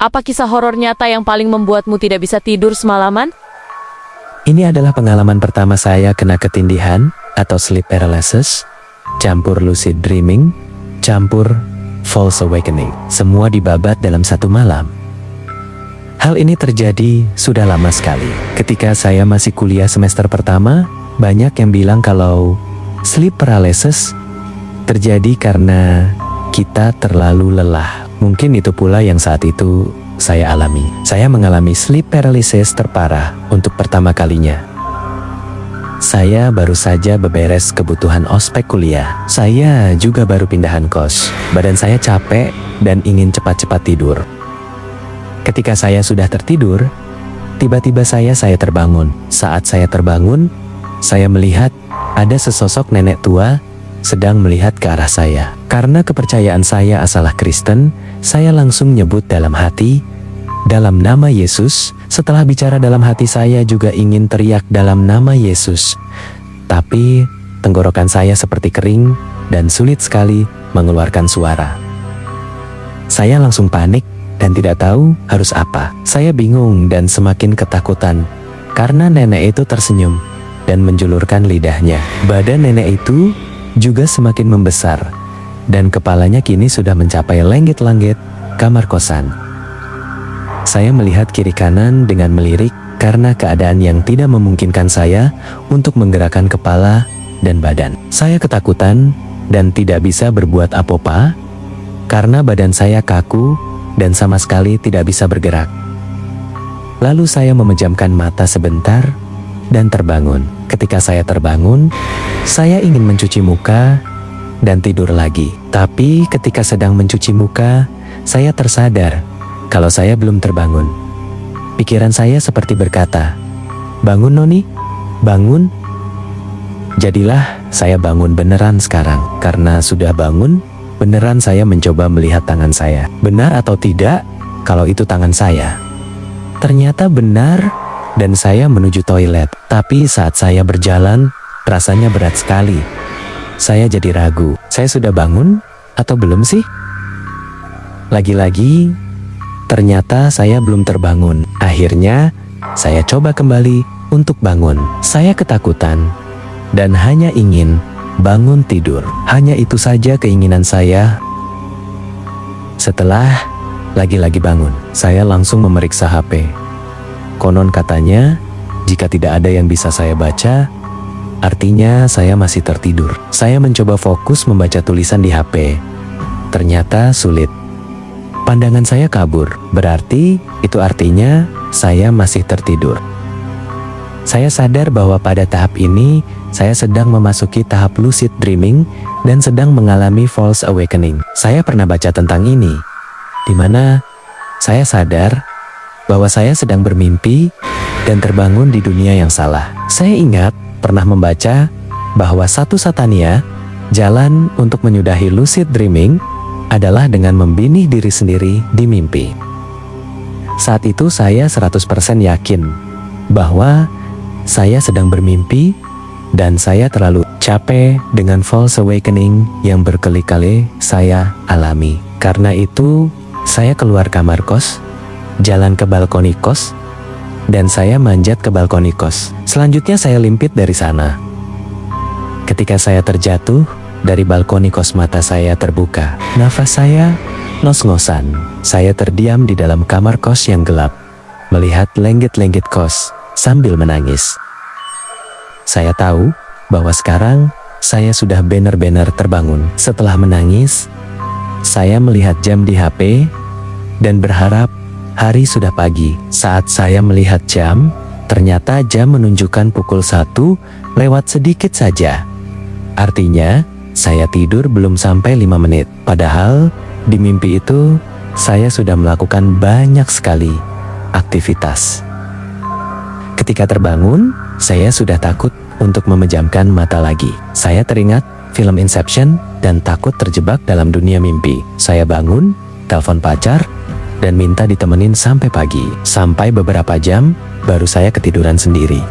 Apa kisah horor nyata yang paling membuatmu tidak bisa tidur semalaman? Ini adalah pengalaman pertama saya kena ketindihan atau sleep paralysis, campur lucid dreaming, campur false awakening. Semua dibabat dalam satu malam. Hal ini terjadi sudah lama sekali. Ketika saya masih kuliah semester pertama, banyak yang bilang kalau sleep paralysis terjadi karena kita terlalu lelah. Mungkin itu pula yang saat itu saya alami. Saya mengalami sleep paralysis terparah untuk pertama kalinya. Saya baru saja beberes kebutuhan ospek kuliah. Saya juga baru pindahan kos. Badan saya capek dan ingin cepat-cepat tidur. Ketika saya sudah tertidur, tiba-tiba saya terbangun. Saat saya terbangun, saya melihat ada sesosok nenek tua sedang melihat ke arah saya. Karena kepercayaan saya asalah Kristen, saya langsung nyebut dalam hati, dalam nama Yesus. Setelah bicara dalam hati, saya juga ingin teriak dalam nama Yesus. Tapi tenggorokan saya seperti kering dan sulit sekali mengeluarkan suara. Saya langsung panik dan tidak tahu harus apa. Saya bingung dan semakin ketakutan karena nenek itu tersenyum dan menjulurkan lidahnya. Badan nenek itu juga semakin membesar dan kepalanya kini sudah mencapai langit-langit kamar kosan. Saya melihat kiri kanan dengan melirik karena keadaan yang tidak memungkinkan saya untuk menggerakkan kepala dan badan. Saya ketakutan dan tidak bisa berbuat apa-apa karena badan saya kaku dan sama sekali tidak bisa bergerak. Lalu saya memejamkan mata sebentar dan terbangun. Ketika saya terbangun, saya ingin mencuci muka dan tidur lagi. Tapi ketika sedang mencuci muka, saya tersadar kalau saya belum terbangun. Pikiran saya seperti berkata, "Bangun Noni, bangun." Jadilah saya bangun beneran sekarang. Karena sudah bangun, beneran saya mencoba melihat tangan saya. Benar atau tidak kalau itu tangan saya? Ternyata benar dan saya menuju toilet. Tapi saat saya berjalan, rasanya berat sekali. Saya jadi ragu, saya sudah bangun atau belum sih? Lagi-lagi, ternyata saya belum terbangun. Akhirnya, saya coba kembali untuk bangun. Saya ketakutan dan hanya ingin bangun tidur. Hanya itu saja keinginan saya. Setelah lagi-lagi bangun, saya langsung memeriksa HP. Konon katanya, jika tidak ada yang bisa saya baca, artinya saya masih tertidur. Saya mencoba fokus membaca tulisan di HP. Ternyata sulit. Pandangan saya kabur. Berarti itu artinya saya masih tertidur. Saya sadar bahwa pada tahap ini, saya sedang memasuki tahap lucid dreaming dan sedang mengalami false awakening. Saya pernah baca tentang ini, di mana saya sadar bahwa saya sedang bermimpi dan terbangun di dunia yang salah. Saya ingat pernah membaca bahwa satu-satunya jalan untuk menyudahi lucid dreaming adalah dengan membinih diri sendiri di mimpi. Saat itu saya 100% yakin bahwa saya sedang bermimpi dan saya terlalu capek dengan false awakening yang berkali-kali saya alami. Karena itu, saya keluar kamar kos, jalan ke balkoni kos, dan saya manjat ke balkoni kos. Selanjutnya saya limpit dari sana. Ketika saya terjatuh, dari balkoni kos mata saya terbuka. Nafas saya ngos-ngosan. Saya terdiam di dalam kamar kos yang gelap, melihat lenggit-lenggit kos sambil menangis. Saya tahu bahwa sekarang saya sudah benar-benar terbangun. Setelah menangis, saya melihat jam di HP dan berharap hari sudah pagi. Saat saya melihat jam, ternyata jam menunjukkan pukul 1 lewat sedikit saja. Artinya, saya tidur belum sampai 5 menit. Padahal, di mimpi itu, saya sudah melakukan banyak sekali aktivitas. Ketika terbangun, saya sudah takut untuk memejamkan mata lagi. Saya teringat film Inception dan takut terjebak dalam dunia mimpi. Saya bangun, telepon pacar, dan minta ditemenin sampai pagi. Sampai beberapa jam, baru saya ketiduran sendiri.